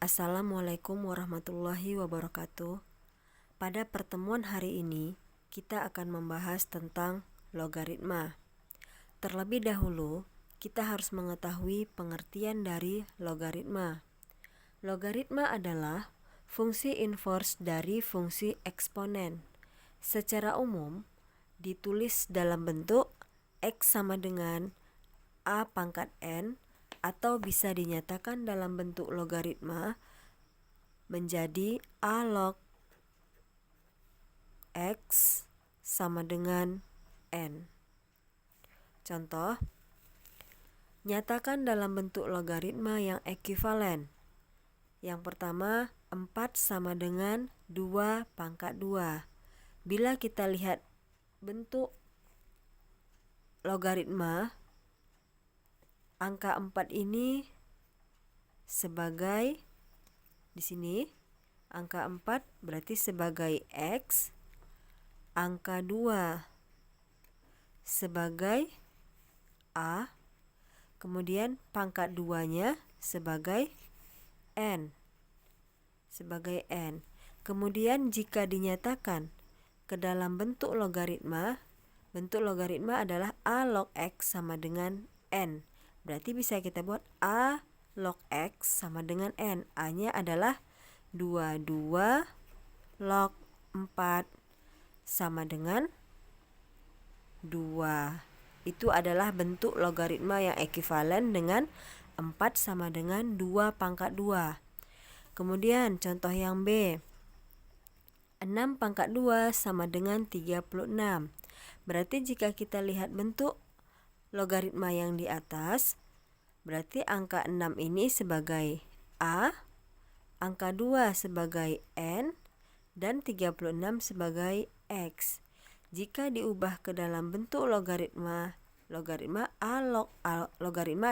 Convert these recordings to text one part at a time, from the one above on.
Assalamualaikum warahmatullahi wabarakatuh. Pada pertemuan hari ini, kita akan membahas tentang logaritma. Terlebih dahulu, kita harus mengetahui pengertian dari logaritma. Logaritma adalah fungsi inverse dari fungsi eksponen. Secara umum, ditulis dalam bentuk X sama dengan A pangkat N, atau bisa dinyatakan dalam bentuk logaritma menjadi A log X sama dengan N. Contoh, nyatakan dalam bentuk logaritma yang ekuivalen. Yang pertama, 4 sama dengan 2 pangkat 2. Bila kita lihat bentuk logaritma, angka 4 ini sebagai, di sini angka 4 berarti sebagai X, angka 2 sebagai A, kemudian pangkat 2-nya sebagai N. Kemudian jika dinyatakan ke dalam bentuk logaritma adalah A log X sama dengan N. Berarti bisa kita buat A log X sama dengan N. A-nya adalah 22 log 4 sama dengan 2. Itu adalah bentuk logaritma yang ekuivalen dengan 4 sama dengan 2 pangkat 2. Kemudian contoh yang B, 6 pangkat 2 sama dengan 36. Berarti jika kita lihat bentuk logaritma yang di atas, berarti angka 6 ini sebagai A, angka 2 sebagai N, dan 36 sebagai X. Jika diubah ke dalam bentuk logaritma logaritma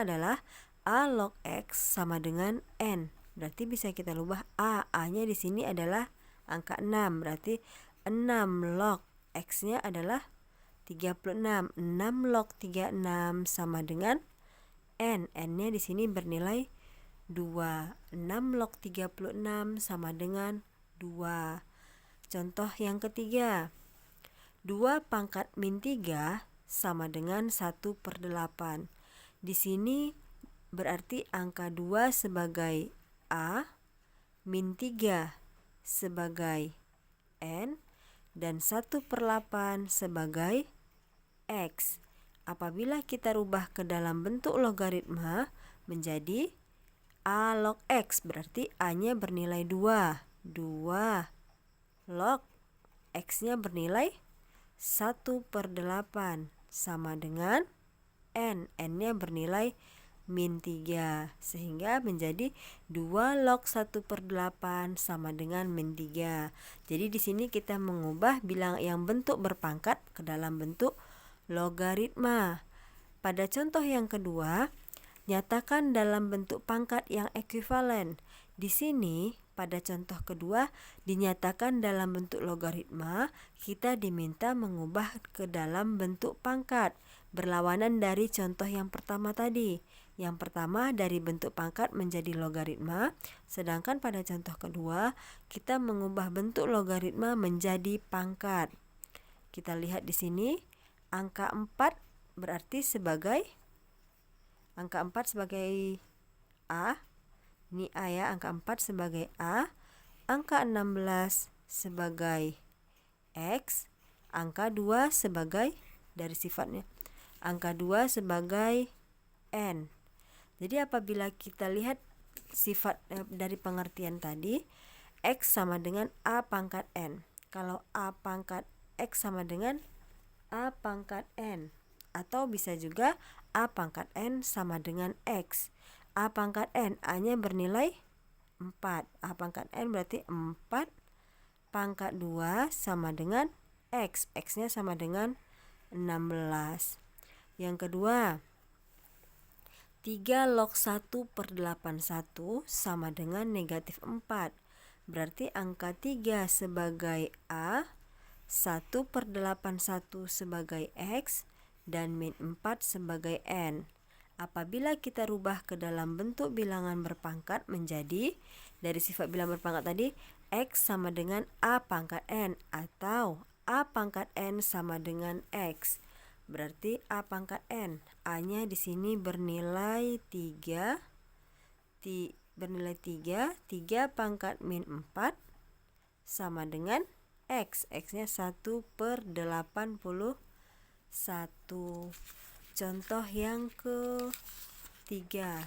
adalah A log X sama dengan N. Berarti bisa kita ubah A-nya di sini adalah angka 6. Berarti 6 log X-nya adalah 36. 6 log 36 sama dengan N. N-nya di sini bernilai 2. 6 log 36 sama dengan 2. Contoh yang ketiga, 2 pangkat min 3 sama dengan 1/8. Di sini berarti angka 2 sebagai A, min 3 sebagai N, dan 1/8 sebagai X. Apabila kita rubah ke dalam bentuk logaritma menjadi A log X, berarti A-nya bernilai 2. 2 log X-nya bernilai 1/8 sama dengan N. N-nya bernilai min 3, sehingga menjadi 2 log 1/8 sama dengan min 3. Jadi di sini kita mengubah bilang yang bentuk berpangkat ke dalam bentuk logaritma. Pada contoh yang kedua, nyatakan dalam bentuk pangkat yang ekuivalen. Di sini pada contoh kedua dinyatakan dalam bentuk logaritma, kita diminta mengubah ke dalam bentuk pangkat, berlawanan dari contoh yang pertama tadi. Yang pertama dari bentuk pangkat menjadi logaritma, sedangkan pada contoh kedua kita mengubah bentuk logaritma menjadi pangkat. Kita lihat di sini angka 4 berarti sebagai angka 4 sebagai A. Ini A ya, angka 4 sebagai A, angka 16 sebagai X, angka 2 sebagai, dari sifatnya, angka 2 sebagai N. Jadi apabila kita lihat sifat dari pengertian tadi, X sama dengan A pangkat N. Kalau A pangkat X sama dengan A pangkat N. Atau bisa juga A pangkat N sama dengan X. A pangkat N, A-nya bernilai 4. A pangkat N berarti 4 pangkat 2 sama dengan X. X-nya sama dengan 16. Yang kedua, 3 log 1/81 sama dengan negatif 4. Berarti angka 3 sebagai A, 1/81 sebagai X, dan min 4 sebagai N. Apabila kita rubah ke dalam bentuk bilangan berpangkat menjadi, dari sifat bilangan berpangkat tadi, X sama dengan A pangkat N atau A pangkat N sama dengan X. Berarti A pangkat N, A-nya di sini bernilai 3, 3 pangkat min 4 sama dengan X. X-nya 1/81. Contoh yang ketiga.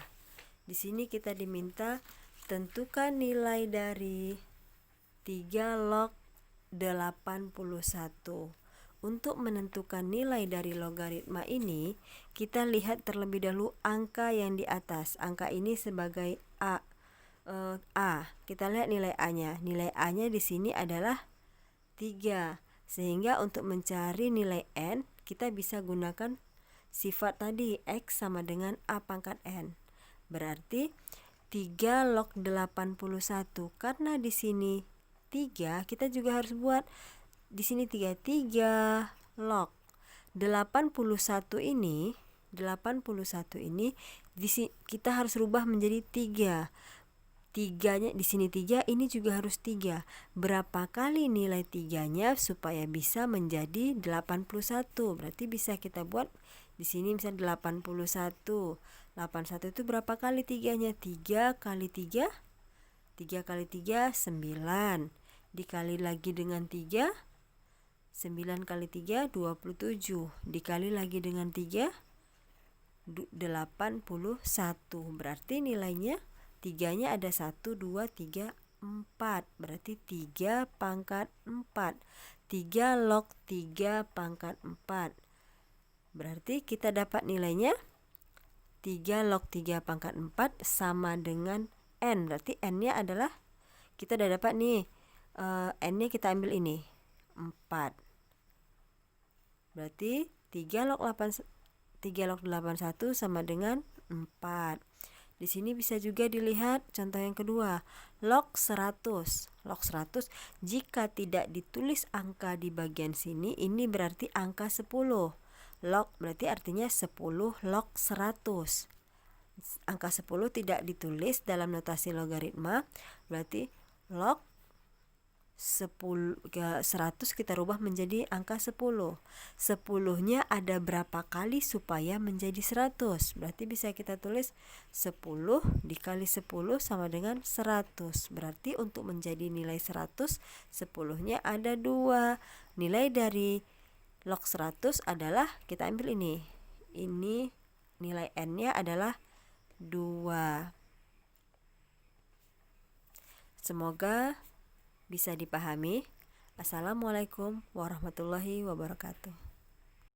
Di sini kita diminta tentukan nilai dari 3 log 81. Untuk menentukan nilai dari logaritma ini, kita lihat terlebih dahulu angka yang di atas. Angka ini sebagai A. Kita lihat nilai A-nya. Nilai A-nya di sini adalah 3. Sehingga untuk mencari nilai N, kita bisa gunakan sifat tadi, X sama dengan A pangkat N. Berarti 3 log 81. Karena di sini 3, kita juga harus buat di sini 3 log 81 ini. 81 ini kita harus rubah menjadi 3. 3-nya di sini 3, ini juga harus 3. Berapa kali nilai 3-nya supaya bisa menjadi 81? Berarti bisa kita buat di sini misalnya 81. 81 itu berapa kali 3-nya? 3 kali 3. 3 kali 3 9. Dikali lagi dengan 3. 9 kali 3 27. Dikali lagi dengan 3 81. Berarti nilainya 3-nya ada 1, 2, 3, 4. Berarti 3 pangkat 4. 3 log 3 pangkat 4. Berarti kita dapat nilainya 3 log 3 pangkat 4 sama dengan N. Berarti N-nya adalah, kita udah dapat nih, N-nya kita ambil ini 4. Berarti 3 log 81 sama dengan 4. Di sini bisa juga dilihat contoh yang kedua, log 100. Log 100 jika tidak ditulis angka di bagian sini, ini berarti angka 10. Log berarti artinya 10 log 100. Angka 10 tidak ditulis dalam notasi logaritma, berarti log 100 kita rubah menjadi angka 10. 10-nya ada berapa kali supaya menjadi 100? Berarti bisa kita tulis 10 dikali 10 sama dengan 100. Berarti untuk menjadi nilai 100, 10-nya ada 2. Nilai dari log 100 adalah, kita ambil ini. Ini nilai N-nya adalah 2. Semoga bisa dipahami. Assalamualaikum warahmatullahi wabarakatuh.